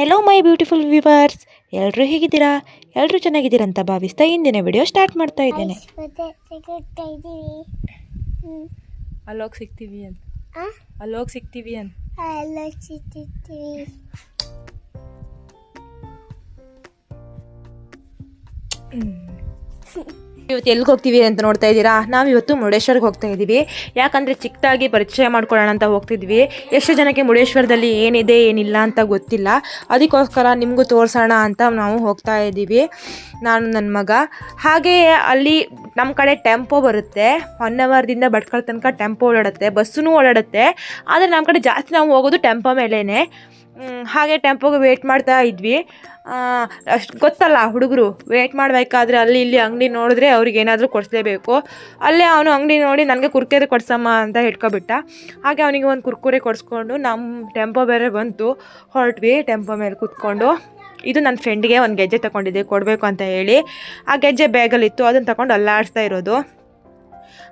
Hello ಮೈ beautiful viewers, ಎಲ್ಲರೂ ಹೇಗಿದ್ದೀರಾ? ಎಲ್ಲರೂ ಚೆನ್ನಾಗಿದ್ದೀರಾ ಅಂತ ಭಾವಿಸ್ತಾ ಇಂದಿನ ವಿಡಿಯೋ ಸ್ಟಾರ್ಟ್ ಮಾಡ್ತಾ ಇದ್ದೇನೆ. ಅಲ್ಲೋಗಿ ಸಿಗ್ತೀವಿ ಅಂತ ಅಲ್ಲೋಗಿ ಸಿಗ್ತೀವಿ ಅಂತ ಇವತ್ತು ಎಲ್ಲಿಗೆ ಹೋಗ್ತೀವಿ ಅಂತ ನೋಡ್ತಾ ಇದ್ದೀರಾ? ನಾವು ಇವತ್ತು ಮುರುಡೇಶ್ವರ್ಗೆ ಹೋಗ್ತಾ ಇದ್ದೀವಿ. ಯಾಕಂದರೆ ಚಿಕ್ಕದಾಗಿ ಪರಿಚಯ ಮಾಡ್ಕೊಳ್ಳೋಣ ಅಂತ ಹೋಗ್ತಿದ್ವಿ. ಎಷ್ಟು ಜನಕ್ಕೆ ಮುರುಡೇಶ್ವರದಲ್ಲಿ ಏನಿದೆ ಏನಿಲ್ಲ ಅಂತ ಗೊತ್ತಿಲ್ಲ. ಅದಕ್ಕೋಸ್ಕರ ನಿಮಗೂ ತೋರಿಸೋಣ ಅಂತ ನಾವು ಹೋಗ್ತಾ ಇದ್ದೀವಿ, ನಾನು ನನ್ನ ಮಗ. ಹಾಗೆ ಅಲ್ಲಿ ನಮ್ಮ ಕಡೆ ಟೆಂಪೋ ಬರುತ್ತೆ, ಹೊನ್ನಾವರದಿಂದ ಭಟ್ಕಳ ತನಕ ಟೆಂಪೋ ಓಡಾಡುತ್ತೆ, ಬಸ್ಸೂ ಓಡಾಡುತ್ತೆ. ಆದರೆ ನಮ್ಮ ಕಡೆ ಜಾಸ್ತಿ ನಾವು ಹೋಗೋದು ಟೆಂಪೋ ಮೇಲೇ. ಹಾಗೆ ಟೆಂಪೋಗೆ ವೇಟ್ ಮಾಡ್ತಾ ಇದ್ವಿ. ಅಷ್ಟು ಗೊತ್ತಲ್ಲ ಹುಡುಗರು, ವೇಟ್ ಮಾಡಬೇಕಾದ್ರೆ ಅಲ್ಲಿ ಇಲ್ಲಿ ಅಂಗಡಿ ನೋಡಿದ್ರೆ ಅವ್ರಿಗೆ ಏನಾದರೂ ಕೊಡಿಸ್ಲೇಬೇಕು. ಅಲ್ಲೇ ಅವನು ಅಂಗಡಿ ನೋಡಿ ನನಗೆ ಕುರ್ಕುರೆ ಕೊಡ್ಸಮ್ಮ ಅಂತ ಹಿಡ್ಕೊಬಿಟ್ಟ. ಹಾಗೆ ಅವನಿಗೆ ಒಂದು ಕುರ್ಕುರೆ ಕೊಡಿಸ್ಕೊಂಡು ನಮ್ಮ ಟೆಂಪೋ ಬೇರೆ ಬಂತು, ಹೊರಟ್ವಿ. ಟೆಂಪೋ ಮೇಲೆ ಕೂತ್ಕೊಂಡು ಇದು ನನ್ನ ಫ್ರೆಂಡಿಗೆ ಒಂದು ಗೆಜ್ಜೆ ತಗೊಂಡಿದ್ದೆ ಕೊಡಬೇಕು ಅಂತ ಹೇಳಿ. ಆ ಗೆಜ್ಜೆ ಬ್ಯಾಗಲ್ಲಿತ್ತು, ಅದನ್ನು ತಗೊಂಡು ಅಲ್ಲಾಡಿಸ್ತಾ ಇರೋದು.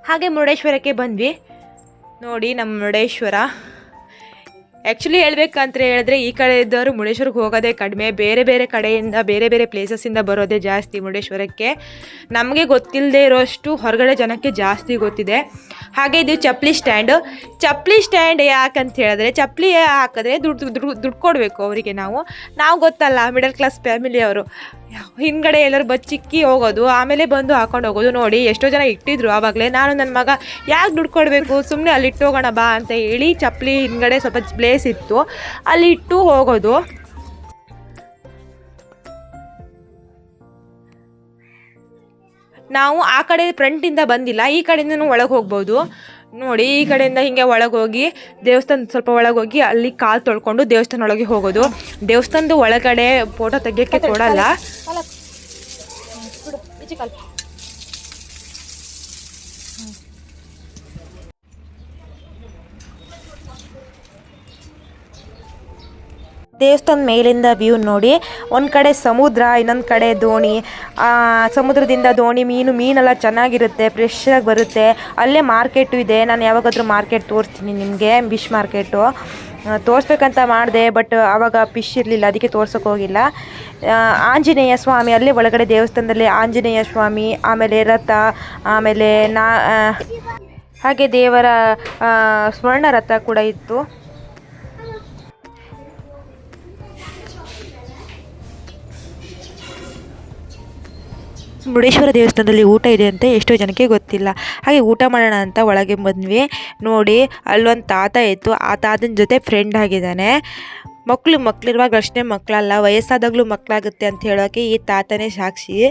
ಹಾಗೆ ಮುರುಡೇಶ್ವರಕ್ಕೆ ಬಂದ್ವಿ. ನೋಡಿ ನಮ್ಮ ಮುರುಡೇಶ್ವರ. ಆ್ಯಕ್ಚುಲಿ ಹೇಳ್ಬೇಕಂತ ಹೇಳಿದ್ರೆ ಈ ಕಡೆ ಇದ್ದವರು ಮುರುಡೇಶ್ವರಕ್ಕೆ ಹೋಗೋದೇ ಕಡಿಮೆ, ಬೇರೆ ಬೇರೆ ಕಡೆಯಿಂದ ಬೇರೆ ಬೇರೆ ಪ್ಲೇಸಸ್ಸಿಂದ ಬರೋದೇ ಜಾಸ್ತಿ ಮುರುಡೇಶ್ವರಕ್ಕೆ. ನಮಗೆ ಗೊತ್ತಿಲ್ಲದೆ ಇರೋಷ್ಟು ಹೊರಗಡೆ ಜನಕ್ಕೆ ಜಾಸ್ತಿ ಗೊತ್ತಿದೆ. ಹಾಗೆ ಇದು ಚಪ್ಪಲಿ ಸ್ಟ್ಯಾಂಡ್ ಯಾಕಂತ ಹೇಳಿದ್ರೆ ಚಪ್ಪಲಿ ಹಾಕಿದ್ರೆ ದುಡ್ಡು ಕೊಡಬೇಕು ಅವರಿಗೆ. ನಾವು ಗೊತ್ತಲ್ಲ, ಮಿಡಲ್ ಕ್ಲಾಸ್ ಫ್ಯಾಮಿಲಿಯವರು. ಹಿಂದ್ಗಡೆ ಎಲ್ಲರೂ ಬಚ್ಚಿಕ್ಕಿ ಹೋಗೋದು, ಆಮೇಲೆ ಬಂದು ಹಾಕೊಂಡು ಹೋಗೋದು. ನೋಡಿ ಎಷ್ಟೋ ಜನ ಇಟ್ಟಿದ್ರು ಆವಾಗಲೇ. ನಾನು ನನ್ನ ಮಗ ಯಾಕೆ ದುಡ್ಡು ಕೊಡಬೇಕು, ಸುಮ್ಮನೆ ಅಲ್ಲಿ ಇಟ್ಟು ಹೋಗೋಣ ಬಾ ಅಂತ ಹೇಳಿ ಚಪ್ಪಲಿ ಹಿಂದ್ಗಡೆ ಸ್ವಲ್ಪ ಪ್ಲೇಸ್ ಇತ್ತು, ಅಲ್ಲಿ ಇಟ್ಟು ಹೋಗೋದು. ನಾವು ಆ ಕಡೆ ಫ್ರಂಟಿಂದ ಬಂದಿಲ್ಲ, ಈ ಕಡೆಯಿಂದನೂ ಒಳಗೆ ಹೋಗ್ಬೋದು. ನೋಡಿ ಈ ಕಡೆಯಿಂದ ಹಿಂಗೆ ಒಳಗೆ ಹೋಗಿ ದೇವಸ್ಥಾನ ಸ್ವಲ್ಪ ಒಳಗೆ ಹೋಗಿ ಅಲ್ಲಿ ಕಾಲು ತೊಳ್ಕೊಂಡು ದೇವಸ್ಥಾನ ಒಳಗೆ ಹೋಗೋದು. ದೇವಸ್ಥಾನದ ಒಳಗಡೆ ಫೋಟೋ ತೆಗಿಯೋಕ್ಕೆ ಕೊಡಲ್ಲ. ದೇವಸ್ಥಾನ ಮೇಲಿಂದ ವ್ಯೂ ನೋಡಿ. ಒಂದು ಕಡೆ ಸಮುದ್ರ, ಇನ್ನೊಂದು ಕಡೆ ದೋಣಿ. ಸಮುದ್ರದಿಂದ ದೋಣಿ ಮೀನೆಲ್ಲ ಚೆನ್ನಾಗಿರುತ್ತೆ, ಫ್ರೆಶ್ಶಾಗಿ ಬರುತ್ತೆ. ಅಲ್ಲೇ ಮಾರ್ಕೆಟು ಇದೆ. ನಾನು ಯಾವಾಗಾದರೂ ಮಾರ್ಕೆಟ್ ತೋರಿಸ್ತೀನಿ ನಿಮಗೆ, ಫಿಶ್ ಮಾರ್ಕೆಟು ತೋರಿಸ್ಬೇಕಂತ ಮಾಡಿದೆ, ಬಟ್ ಆವಾಗ ಫಿಶ್ ಇರಲಿಲ್ಲ, ಅದಕ್ಕೆ ತೋರ್ಸೋಕೆ ಹೋಗಿಲ್ಲ. ಆಂಜನೇಯ ಸ್ವಾಮಿ ಅಲ್ಲೇ ಒಳಗಡೆ ದೇವಸ್ಥಾನದಲ್ಲಿ ಆಂಜನೇಯ ಸ್ವಾಮಿ, ಆಮೇಲೆ ರಥ, ಆಮೇಲೆ ಹಾಗೆ ದೇವರ ಸ್ವರ್ಣ ರಥ ಕೂಡ ಇತ್ತು. ಮುರುಡೇಶ್ವರ ದೇವಸ್ಥಾನದಲ್ಲಿ ಊಟ ಇದೆ ಅಂತ ಎಷ್ಟೋ ಜನಕ್ಕೆ ಗೊತ್ತಿಲ್ಲ. ಹಾಗೆ ಊಟ ಮಾಡೋಣ ಅಂತ ಒಳಗೆ ಬಂದ್ವಿ. ನೋಡಿ ಅಲ್ಲೊಂದು ತಾತ ಇತ್ತು, ಆ ತಾತನ ಜೊತೆ ಫ್ರೆಂಡ್ ಆಗಿದ್ದಾನೆ. ಮಕ್ಕಳಿರುವಾಗ ಅಷ್ಟೇ ಮಕ್ಕಳಲ್ಲ, ವಯಸ್ಸಾದಾಗಲೂ ಮಕ್ಕಳಾಗುತ್ತೆ ಅಂತ ಹೇಳೋಕ್ಕೆ ಈ ತಾತನೇ ಸಾಕ್ಷಿ.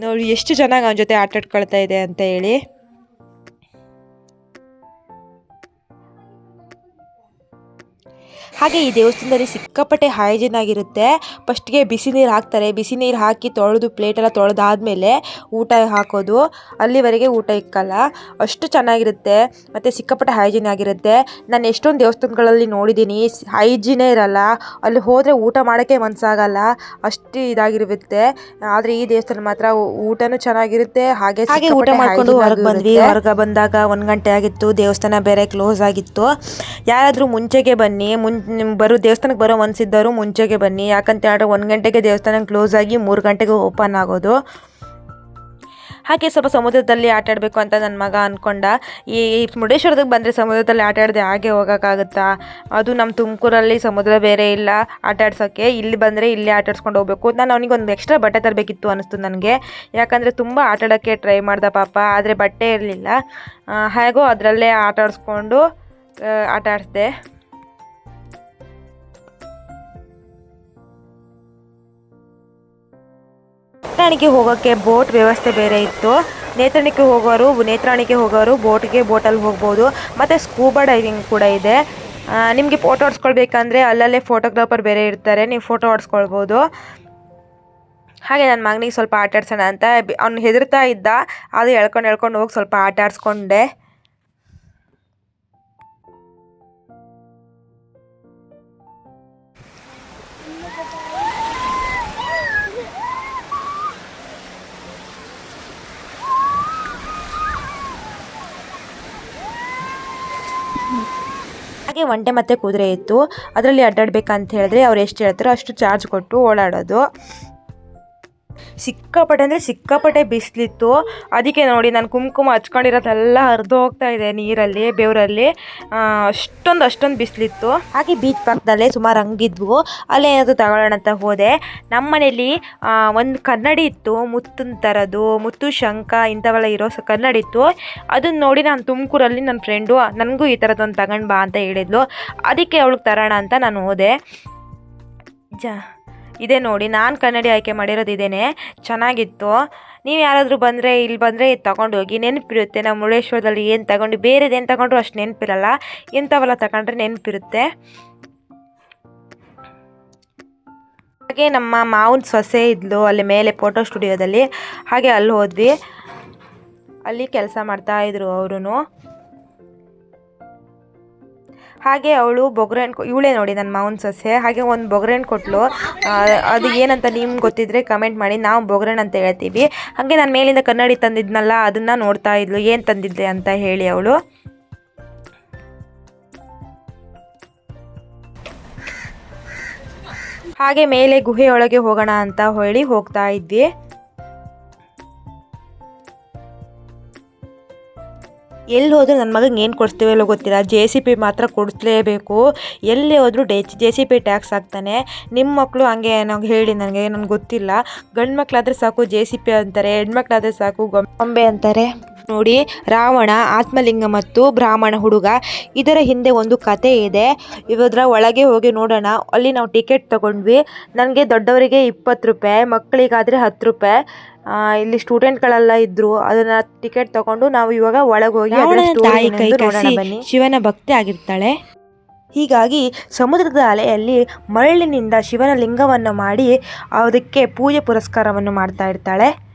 ನೋಡಿ ಎಷ್ಟು ಚೆನ್ನಾಗಿ ಅವನ ಜೊತೆ ಆಟ ಆಡ್ಕೊಳ್ತಾ ಇದೆ ಅಂತ ಹೇಳಿ. ಹಾಗೆ ಈ ದೇವಸ್ಥಾನದಲ್ಲಿ ಸಿಕ್ಕಾಪಟ್ಟೆ ಹೈಜೀನ್ ಆಗಿರುತ್ತೆ. ಫಸ್ಟ್ಗೆ ಬಿಸಿ ನೀರು ಹಾಕ್ತಾರೆ, ಬಿಸಿ ನೀರು ಹಾಕಿ ತೊಳೆದು ಪ್ಲೇಟೆಲ್ಲ ತೊಳೆದಾದ್ಮೇಲೆ ಊಟ ಹಾಕೋದು. ಅಲ್ಲಿವರೆಗೆ ಊಟ ಇಕ್ಕಲ್ಲ, ಅಷ್ಟು ಚೆನ್ನಾಗಿರುತ್ತೆ. ಮತ್ತು ಸಿಕ್ಕಾಪಟ್ಟೆ ಹೈಜೀನ್ ಆಗಿರುತ್ತೆ. ನಾನು ಎಷ್ಟೊಂದು ದೇವಸ್ಥಾನಗಳಲ್ಲಿ ನೋಡಿದ್ದೀನಿ, ಹೈಜೀನೇ ಇರಲ್ಲ. ಅಲ್ಲಿ ಹೋದರೆ ಊಟ ಮಾಡೋಕ್ಕೆ ಮನಸ್ಸಾಗಲ್ಲ, ಅಷ್ಟು ಇದಾಗಿರುತ್ತೆ. ಆದರೆ ಈ ದೇವಸ್ಥಾನ ಮಾತ್ರ ಊಟನೂ ಚೆನ್ನಾಗಿರುತ್ತೆ. ಹಾಗೆ ಊಟ ಮಾಡ್ಕೊಂಡು ಹೊರಗೆ ಬಂದ್ವಿ. ಹೊರಗೆ ಬಂದಾಗ 1 ಗಂಟೆ ಆಗಿತ್ತು, ದೇವಸ್ಥಾನ ಬೇರೆ ಕ್ಲೋಸ್ ಆಗಿತ್ತು. ಯಾರಾದರೂ ಮುಂಚೆಗೆ ಬನ್ನಿ, ದೇವಸ್ಥಾನಕ್ಕೆ ಬರೋ ಮನಸ್ಸಿದ್ದವರು ಮುಂಚೆಗೆ ಬನ್ನಿ. ಯಾಕಂತ ಹೇಳಿದ್ರೆ 1 ಗಂಟೆಗೆ ದೇವಸ್ಥಾನ ಕ್ಲೋಸ್ ಆಗಿ 3 ಗಂಟೆಗೆ ಓಪನ್ ಆಗೋದು. ಹಾಗೆ ಸ್ವಲ್ಪ ಸಮುದ್ರದಲ್ಲಿ ಆಟ ಆಡಬೇಕು ಅಂತ ನನ್ನ ಮಗ ಅಂದ್ಕೊಂಡ. ಈ ಮುರುಡೇಶ್ವರದಾಗ ಬಂದರೆ ಸಮುದ್ರದಲ್ಲಿ ಆಟ ಆಡದೆ ಹಾಗೆ ಹೋಗೋಕ್ಕಾಗುತ್ತಾ? ಅದು ನಮ್ಮ ತುಮಕೂರಲ್ಲಿ ಸಮುದ್ರ ಬೇರೆ ಇಲ್ಲ ಆಟ ಆಡ್ಸೋಕ್ಕೆ. ಇಲ್ಲಿ ಬಂದರೆ ಇಲ್ಲೇ ಆಟ ಆಡ್ಸ್ಕೊಂಡು ಹೋಗ್ಬೇಕು. ನಾನು ಅವನಿಗೆ ಒಂದು ಎಕ್ಸ್ಟ್ರಾ ಬಟ್ಟೆ ತರಬೇಕಿತ್ತು ಅನ್ನಿಸ್ತು ನನಗೆ. ಯಾಕಂದರೆ ತುಂಬ ಆಟ ಆಡೋಕ್ಕೆ ಟ್ರೈ ಮಾಡ್ದೆ ಪಾಪ, ಆದರೆ ಬಟ್ಟೆ ಇರಲಿಲ್ಲ. ಹೇಗೋ ಅದರಲ್ಲೇ ಆಟ ಆಡಿಸ್ಕೊಂಡು ಆಟ ಆಡಿಸ್ದೆ. ನೇತ್ರಾಣಿಗೆ ಹೋಗೋಕ್ಕೆ ಬೋಟ್ ವ್ಯವಸ್ಥೆ ಬೇರೆ ಇತ್ತು. ನೇತ್ರಾಣಿಗೆ ಹೋಗೋರು ಬೋಟಲ್ಲಿ ಹೋಗ್ಬೋದು. ಮತ್ತು ಸ್ಕೂಬಾ ಡೈವಿಂಗ್ ಕೂಡ ಇದೆ. ನಿಮಗೆ ಫೋಟೋ ಹೊಡ್ಸ್ಕೊಳ್ಬೇಕಂದ್ರೆ ಅಲ್ಲಲ್ಲೇ ಫೋಟೋಗ್ರಾಫರ್ ಬೇರೆ ಇರ್ತಾರೆ, ನೀವು ಫೋಟೋ ಹೊಡ್ಸ್ಕೊಳ್ಬೋದು. ಹಾಗೆ ನನ್ನ ಮಗನಿಗೆ ಸ್ವಲ್ಪ ಆಟ ಆಡ್ಸೋಣ ಅಂತ ಅವ್ನು ಹೆದರ್ತಾ ಇದ್ದ, ಅದು ಎಳ್ಕೊಂಡು ಹೋಗಿ ಸ್ವಲ್ಪ ಆಟ ಆಡಿಸ್ಕೊಂಡೆ. ಹಾಗೆ ಒಂಟೆ ಮತ್ತು ಕುದುರೆ ಇತ್ತು. ಅದರಲ್ಲಿ ಅಡ್ಡಾಡ್ಬೇಕಂತ ಹೇಳಿದ್ರೆ ಅವ್ರು ಎಷ್ಟು ಹೇಳ್ತಾರೋ ಅಷ್ಟು ಚಾರ್ಜ್ ಕೊಟ್ಟು ಓಡಾಡೋದು. ಸಿಕ್ಕಾಪಟ್ಟೆ ಬಿಸಿಲಿತ್ತು. ಅದಕ್ಕೆ ನೋಡಿ ನಾನು ಕುಂಕುಮ ಹಚ್ಕೊಂಡಿರೋದೆಲ್ಲ ಹರಿದು ಹೋಗ್ತಾ ಇದೆ ನೀರಲ್ಲಿ, ಬೆವರಲ್ಲಿ. ಅಷ್ಟೊಂದು ಬಿಸಿಲಿತ್ತು. ಹಾಗೆ ಬೀಚ್ ಪಕ್ಕದಲ್ಲೇ ಸುಮಾರು ಅಂಗಿದ್ವು. ಅಲ್ಲೇ ಏನಾದರೂ ತಗೊಳ್ಳೋಣ ಅಂತ ಹೋದೆ. ನಮ್ಮ ಮನೇಲಿ ಒಂದು ಕನ್ನಡಿ ಇತ್ತು, ಮುತ್ತಿನ ಥರದ್ದು, ಮುತ್ತು ಶಂಖ ಇಂಥವೆಲ್ಲ ಇರೋ ಕನ್ನಡಿ ಇತ್ತು. ಅದನ್ನು ನೋಡಿ ನಾನು ತುಮಕೂರಲ್ಲಿ ನನ್ನ ಫ್ರೆಂಡು ನನಗೂ ಈ ಥರದ್ದೊಂದು ತಗೊಂಡು ಬಾ ಅಂತ ಹೇಳಿದ್ಲು. ಅದಕ್ಕೆ ಅವಳಿಗೆ ತರೋಣ ಅಂತ ನಾನು ಹೋದೆ. ಇದೇ ನೋಡಿ, ನಾನು ಕನ್ನಡಿ ಆಯ್ಕೆ ಮಾಡಿರೋದು ಇದೇನೆ. ಚೆನ್ನಾಗಿತ್ತು. ನೀವು ಯಾರಾದರೂ ಇಲ್ಲಿ ಬಂದರೆ ಇದು ತಗೊಂಡೋಗಿ, ನೆನಪಿರುತ್ತೆ. ನಾವು ಮುರುಡೇಶ್ವರದಲ್ಲಿ ಏನು ತಗೊಂಡು ಬೇರೆದೇನು ತಗೊಂಡ್ರು ಅಷ್ಟು ನೆನಪಿರಲ್ಲ, ಇಂಥವೆಲ್ಲ ತಗೊಂಡ್ರೆ ನೆನಪಿರುತ್ತೆ. ಹಾಗೆ ನಮ್ಮ ಮಾವನ ಸೊಸೆ ಇದ್ಲು ಅಲ್ಲಿ ಮೇಲೆ ಫೋಟೋ ಸ್ಟುಡಿಯೋದಲ್ಲಿ. ಹಾಗೆ ಅಲ್ಲಿ ಹೋದ್ವಿ. ಅಲ್ಲಿ ಕೆಲಸ ಮಾಡ್ತಾಯಿದ್ರು ಅವರು. ಹಾಗೆ ಅವಳು ಬೊಗ್ರೆಹಣ್ಣು ಇವಳೇ ನೋಡಿ ನನ್ನ ಮಾವನ ಸೊಸೆ. ಹಾಗೆ ಒಂದು ಬೊಗ್ರೆಹಣ್ಣು ಕೊಟ್ಟಳು. ಅದು ಏನಂತ ನಿಮ್ಗೆ ಗೊತ್ತಿದ್ರೆ ಕಮೆಂಟ್ ಮಾಡಿ. ನಾವು ಬೊಗ್ರೆಹಣ್ಣು ಅಂತ ಹೇಳ್ತೀವಿ. ಹಾಗೆ ನಾನು ಮೇಲಿಂದ ಕನ್ನಡಿ ತಂದಿದ್ನಲ್ಲ ಅದನ್ನು ನೋಡ್ತಾ ಇದ್ಲು, ಏನು ತಂದಿದ್ದೆ ಅಂತ ಹೇಳಿ ಅವಳು. ಹಾಗೆ ಮೇಲೆ ಗುಹೆಯೊಳಗೆ ಹೋಗೋಣ ಅಂತ ಹೇಳಿ ಹೋಗ್ತಾ ಇದ್ವಿ. ಎಲ್ಲಿ ಹೋದರೂ ನನ್ನ ಮಗಂಗೆ ಏನು ಕೊಡಿಸ್ತೀವಲ್ಲೋ ಗೊತ್ತಿಲ್ಲ, JCB ಮಾತ್ರ ಕೊಡಿಸ್ಲೇಬೇಕು. ಎಲ್ಲಿ ಹೋದರೂ JCB ಟ್ಯಾಕ್ಸ್ ಹಾಕ್ತಾನೆ. ನಿಮ್ಮ ಮಕ್ಕಳು ಹಂಗೆ ನಾವು ಹೇಳಿ, ನನಗೆ ಗೊತ್ತಿಲ್ಲ. ಗಂಡು ಮಕ್ಕಳಾದರೆ ಸಾಕು JCB ಅಂತಾರೆ, ಹೆಣ್ಮಕ್ಳಾದರೆ ಸಾಕು ಗೊಂಬೆ ಅಂತಾರೆ. ನೋಡಿ, ರಾವಣ, ಆತ್ಮಲಿಂಗ ಮತ್ತು ಬ್ರಾಹ್ಮಣ ಹುಡುಗ, ಇದರ ಹಿಂದೆ ಒಂದು ಕತೆ ಇದೆ. ಇದರ ಒಳಗೆ ಹೋಗಿ ನೋಡೋಣ. ಅಲ್ಲಿ ನಾವು ಟಿಕೆಟ್ ತೊಗೊಂಡ್ವಿ. ನನಗೆ ದೊಡ್ಡವರಿಗೆ 20 ರೂಪಾಯಿ, ಮಕ್ಕಳಿಗಾದರೆ 10 ರೂಪಾಯಿ. ಇಲ್ಲಿ ಸ್ಟೂಡೆಂಟ್ಗಳೆಲ್ಲ ಇದ್ರು. ಅದನ್ನ ಟಿಕೆಟ್ ತಗೊಂಡು ನಾವು ಇವಾಗ ಒಳಗೆ ಹೋಗಿ ಶಿವನ ಭಕ್ತಿ ಆಗಿರ್ತಾಳೆ. ಹೀಗಾಗಿ ಸಮುದ್ರದ ಅಲೆಯಲ್ಲಿ ಮರಳಿನಿಂದ ಶಿವನ ಲಿಂಗವನ್ನು ಮಾಡಿ ಅದಕ್ಕೆ ಪೂಜೆ ಪುರಸ್ಕಾರವನ್ನು ಮಾಡ್ತಾ ಇರ್ತಾಳೆ.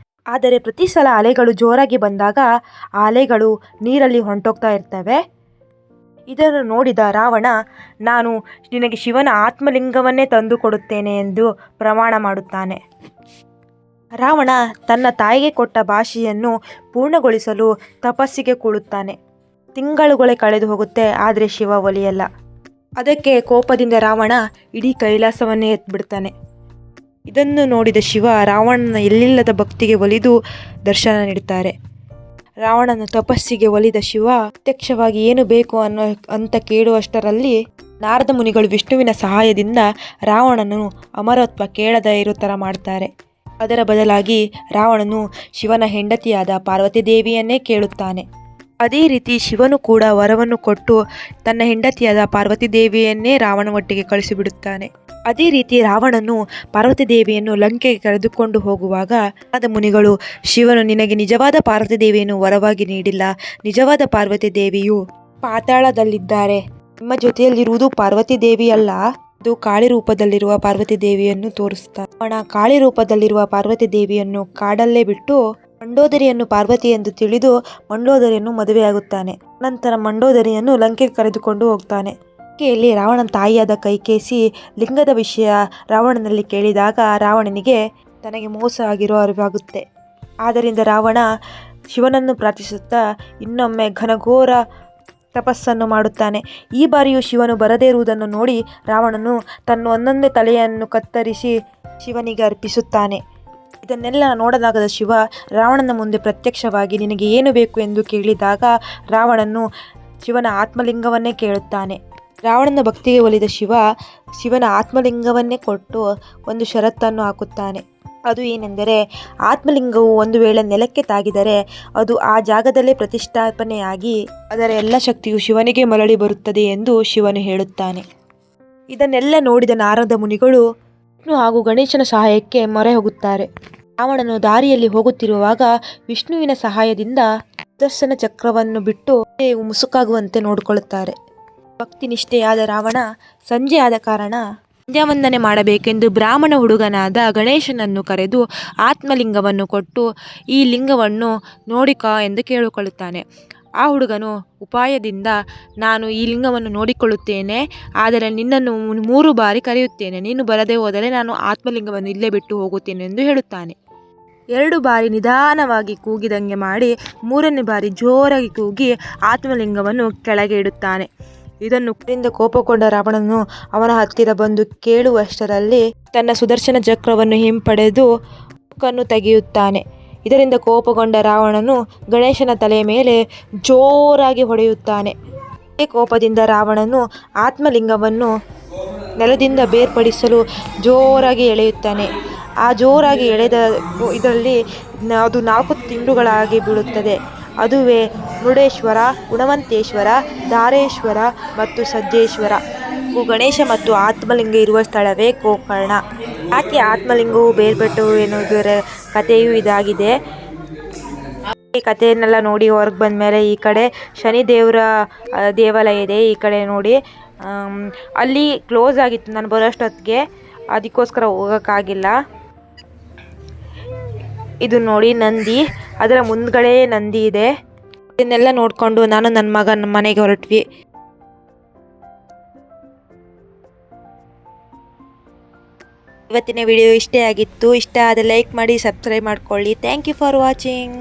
ಆದರೆ ಪ್ರತಿ ಸಲ ಅಲೆಗಳು ಜೋರಾಗಿ ಬಂದಾಗ ಆ ಅಲೆಗಳು ನೀರಲ್ಲಿ ಹೊಂಟೋಗ್ತಾ ಇರ್ತವೆ. ಇದನ್ನು ನೋಡಿದ ರಾವಣ, ನಾನು ನಿನಗೆ ಶಿವನ ಆತ್ಮಲಿಂಗವನ್ನೇ ತಂದು ಕೊಡುತ್ತೇನೆ ಎಂದು ಪ್ರಮಾಣ ಮಾಡುತ್ತಾನೆ. ರಾವಣ ತನ್ನ ತಾಯಿಗೆ ಕೊಟ್ಟ ಭಾಷೆಯನ್ನು ಪೂರ್ಣಗೊಳಿಸಲು ತಪಸ್ಸಿಗೆ ಕೂಡುತ್ತಾನೆ. ತಿಂಗಳುಗಳೇ ಕಳೆದು ಹೋಗುತ್ತೆ, ಆದರೆ ಶಿವ ಒಲಿಯಲ್ಲ. ಅದಕ್ಕೆ ಕೋಪದಿಂದ ರಾವಣ ಇಡೀ ಕೈಲಾಸವನ್ನೇ ಎತ್ಬಿಡ್ತಾನೆ. ಇದನ್ನು ನೋಡಿದ ಶಿವ ರಾವಣನ ಎಲ್ಲಿಲ್ಲದ ಭಕ್ತಿಗೆ ಒಲಿದು ದರ್ಶನ ನೀಡುತ್ತಾರೆ. ರಾವಣನ ತಪಸ್ಸಿಗೆ ಒಲಿದ ಶಿವ ಪ್ರತ್ಯಕ್ಷವಾಗಿ ಏನು ಬೇಕು ಅಂತ ಕೇಳುವಷ್ಟರಲ್ಲಿ ನಾರದ ಮುನಿಗಳು ವಿಷ್ಣುವಿನ ಸಹಾಯದಿಂದ ರಾವಣನು ಅಮರತ್ವ ಕೇಳದೇ ಇರೋ ಥರ ಮಾಡ್ತಾರೆ. ಅದರ ಬದಲಾಗಿ ರಾವಣನು ಶಿವನ ಹೆಂಡತಿಯಾದ ಪಾರ್ವತಿ ದೇವಿಯನ್ನೇ ಕೇಳುತ್ತಾನೆ. ಅದೇ ರೀತಿ ಶಿವನು ಕೂಡ ವರವನ್ನು ಕೊಟ್ಟು ತನ್ನ ಹೆಂಡತಿಯಾದ ಪಾರ್ವತಿ ದೇವಿಯನ್ನೇ ರಾವಣ ಒಟ್ಟಿಗೆ ಕಳಿಸಿಬಿಡುತ್ತಾನೆ. ಅದೇ ರೀತಿ ರಾವಣನು ಪಾರ್ವತಿ ದೇವಿಯನ್ನು ಲಂಕೆಗೆ ಕರೆದುಕೊಂಡು ಹೋಗುವಾಗ ಆದ ಮುನಿಗಳು, ಶಿವನು ನಿನಗೆ ನಿಜವಾದ ಪಾರ್ವತಿ ದೇವಿಯನ್ನು ವರವಾಗಿ ನೀಡಿಲ್ಲ. ನಿಜವಾದ ಪಾರ್ವತಿ ದೇವಿಯು ಪಾತಾಳದಲ್ಲಿದ್ದಾರೆ. ನಿಮ್ಮ ಜೊತೆಯಲ್ಲಿರುವುದು ಪಾರ್ವತಿ ದೇವಿ ಅಲ್ಲ, ಅದು ಕಾಳಿ ರೂಪದಲ್ಲಿರುವ ಪಾರ್ವತಿ ದೇವಿಯನ್ನು ತೋರಿಸುತ್ತಾನೆ. ರಾವಣ ಕಾಳಿ ರೂಪದಲ್ಲಿರುವ ಪಾರ್ವತಿ ದೇವಿಯನ್ನು ಕಾಡಲ್ಲೇ ಬಿಟ್ಟು ಮಂಡೋದರಿಯನ್ನು ಪಾರ್ವತಿ ಎಂದು ತಿಳಿದು ಮಂಡೋದರಿಯನ್ನು ಮದುವೆಯಾಗುತ್ತಾನೆ. ನಂತರ ಮಂಡೋದರಿಯನ್ನು ಲಂಕೆಗೆ ಕರೆದುಕೊಂಡು ಹೋಗ್ತಾನೆ. ಲಂಕೆಯಲ್ಲಿ ರಾವಣನ ತಾಯಿಯಾದ ಕೈಕೇಸಿ ಲಿಂಗದ ವಿಷಯ ರಾವಣನಲ್ಲಿ ಕೇಳಿದಾಗ ರಾವಣನಿಗೆ ತನಗೆ ಮೋಸ ಆಗಿರೋ ಅರಿವಾಗುತ್ತೆ. ಆದ್ದರಿಂದ ರಾವಣ ಶಿವನನ್ನು ಪ್ರಾರ್ಥಿಸುತ್ತಾ ಇನ್ನೊಮ್ಮೆ ಘನಘೋರ ತಪಸ್ಸನ್ನು ಮಾಡುತ್ತಾನೆ. ಈ ಬಾರಿಯೂ ಶಿವನು ಬರದೇ ಇರುವುದನ್ನು ನೋಡಿ ರಾವಣನು ತನ್ನ ಒಂದೊಂದೇ ತಲೆಯನ್ನು ಕತ್ತರಿಸಿ ಶಿವನಿಗೆ ಅರ್ಪಿಸುತ್ತಾನೆ. ಇದನ್ನೆಲ್ಲ ನೋಡಲಾಗದ ಶಿವ ರಾವಣನ ಮುಂದೆ ಪ್ರತ್ಯಕ್ಷವಾಗಿ ನಿನಗೆ ಏನು ಬೇಕು ಎಂದು ಕೇಳಿದಾಗ ರಾವಣನು ಶಿವನ ಆತ್ಮಲಿಂಗವನ್ನೇ ಕೇಳುತ್ತಾನೆ. ರಾವಣನ ಭಕ್ತಿಗೆ ಒಲಿದ ಶಿವನ ಆತ್ಮಲಿಂಗವನ್ನೇ ಕೊಟ್ಟು ಒಂದು ಷರತ್ತನ್ನು ಹಾಕುತ್ತಾನೆ. ಅದು ಏನೆಂದರೆ, ಆತ್ಮಲಿಂಗವು ಒಂದು ವೇಳೆ ನೆಲಕ್ಕೆ ತಾಗಿದರೆ ಅದು ಆ ಜಾಗದಲ್ಲೇ ಪ್ರತಿಷ್ಠಾಪನೆಯಾಗಿ ಅದರ ಎಲ್ಲ ಶಕ್ತಿಯು ಶಿವನಿಗೆ ಮರಳಿ ಬರುತ್ತದೆ ಎಂದು ಶಿವನು ಹೇಳುತ್ತಾನೆ. ಇದನ್ನೆಲ್ಲ ನೋಡಿದ ನಾರದ ಮುನಿಗಳು ವಿಷ್ಣು ಹಾಗೂ ಗಣೇಶನ ಸಹಾಯಕ್ಕೆ ಮೊರೆ ಹೋಗುತ್ತಾರೆ. ರಾವಣನು ದಾರಿಯಲ್ಲಿ ಹೋಗುತ್ತಿರುವಾಗ ವಿಷ್ಣುವಿನ ಸಹಾಯದಿಂದ ಸುದರ್ಶನ ಚಕ್ರವನ್ನು ಬಿಟ್ಟು ಮುಸುಕಾಗುವಂತೆ ನೋಡಿಕೊಳ್ಳುತ್ತಾರೆ. ಭಕ್ತಿ ನಿಷ್ಠೆಯಾದ ರಾವಣ ಸಂಜೆ ಆದ ಕಾರಣ ಸಂಧ್ಯಾವಂದನೆ ಮಾಡಬೇಕೆಂದು ಬ್ರಾಹ್ಮಣ ಹುಡುಗನಾದ ಗಣೇಶನನ್ನು ಕರೆದು ಆತ್ಮಲಿಂಗವನ್ನು ಕೊಟ್ಟು ಈ ಲಿಂಗವನ್ನು ನೋಡಿಕ ಎಂದು ಕೇಳಿಕೊಳ್ಳುತ್ತಾನೆ. ಆ ಹುಡುಗನು ಉಪಾಯದಿಂದ, ನಾನು ಈ ಲಿಂಗವನ್ನು ನೋಡಿಕೊಳ್ಳುತ್ತೇನೆ, ಆದರೆ ನಿನ್ನನ್ನು 3 ಬಾರಿ ಕರೆಯುತ್ತೇನೆ. ನೀನು ಬರದೇ ಹೋದರೆ ನಾನು ಆತ್ಮಲಿಂಗವನ್ನು ಇಲ್ಲೇ ಬಿಟ್ಟು ಹೋಗುತ್ತೇನೆ ಎಂದು ಹೇಳುತ್ತಾನೆ. 2 ಬಾರಿ ನಿಧಾನವಾಗಿ ಕೂಗಿದಂಗೆ ಮಾಡಿ 3ನೇ ಬಾರಿ ಜೋರಾಗಿ ಕೂಗಿ ಆತ್ಮಲಿಂಗವನ್ನು ಕೆಳಗೆ ಇಡುತ್ತಾನೆ. ಇದರಿಂದ ಕೋಪಗೊಂಡ ರಾವಣನು ಅವನ ಹತ್ತಿರ ಬಂದು ಕೇಳುವಷ್ಟರಲ್ಲಿ ತನ್ನ ಸುದರ್ಶನ ಚಕ್ರವನ್ನು ಹಿಂಪಡೆದು ಕಣ್ಣು ತೆಗೆಯುತ್ತಾನೆ. ಇದರಿಂದ ಕೋಪಗೊಂಡ ರಾವಣನು ಗಣೇಶನ ತಲೆಯ ಮೇಲೆ ಜೋರಾಗಿ ಹೊಡೆಯುತ್ತಾನೆ. ಈ ಕೋಪದಿಂದ ರಾವಣನು ಆತ್ಮಲಿಂಗವನ್ನು ನೆಲದಿಂದ ಬೇರ್ಪಡಿಸಲು ಜೋರಾಗಿ ಎಳೆಯುತ್ತಾನೆ. ಆ ಜೋರಾಗಿ ಎಳೆದ ಇದರಲ್ಲಿ ಅದು 4 ತುಂಡುಗಳಾಗಿ ಬೀಳುತ್ತದೆ. ಅದುವೇ ಮುರುಡೇಶ್ವರ, ಗುಣವಂತೇಶ್ವರ, ಧಾರೇಶ್ವರ ಮತ್ತು ಸಜ್ಜೇಶ್ವರ. ಗಣೇಶ ಮತ್ತು ಆತ್ಮಲಿಂಗ ಇರುವ ಸ್ಥಳವೇ ಗೋಕರ್ಣ. ಯಾಕೆ ಆತ್ಮಲಿಂಗವು ಬೇರ್ಪಟ್ಟು ಎನ್ನುವುದರ ಕಥೆಯೂ ಇದಾಗಿದೆ. ಈ ಕಥೆಯನ್ನೆಲ್ಲ ನೋಡಿ ಹೊರಗೆ ಬಂದ ಮೇಲೆ ಈ ಕಡೆ ಶನಿ ದೇವರ ದೇವಾಲಯ ಇದೆ. ಈ ಕಡೆ ನೋಡಿ ಅಲ್ಲಿ ಕ್ಲೋಸ್ ಆಗಿತ್ತು ನಾನು ಬರೋಷ್ಟೊತ್ತಿಗೆ, ಅದಕ್ಕೋಸ್ಕರ ಹೋಗೋಕ್ಕಾಗಿಲ್ಲ. ಇದು ನೋಡಿ ನಂದಿ, ಅದರ ಮುಂದ್ಗಡೆ ನಂದಿ ಇದೆ. ಇದನ್ನೆಲ್ಲ ನೋಡಿಕೊಂಡು ನಾನು ನನ್ನ ಮಗ ನಮ್ಮ ಮನೆಗೆ ಹೊರಟ್ವಿ. ಇವತ್ತಿನ ವಿಡಿಯೋ ಇಷ್ಟೇ ಆಗಿತ್ತು. ಇಷ್ಟ ಆದರೆ ಲೈಕ್ ಮಾಡಿ, ಸಬ್ಸ್ಕ್ರೈಬ್ ಮಾಡ್ಕೊಳ್ಳಿ. Thank you for watching.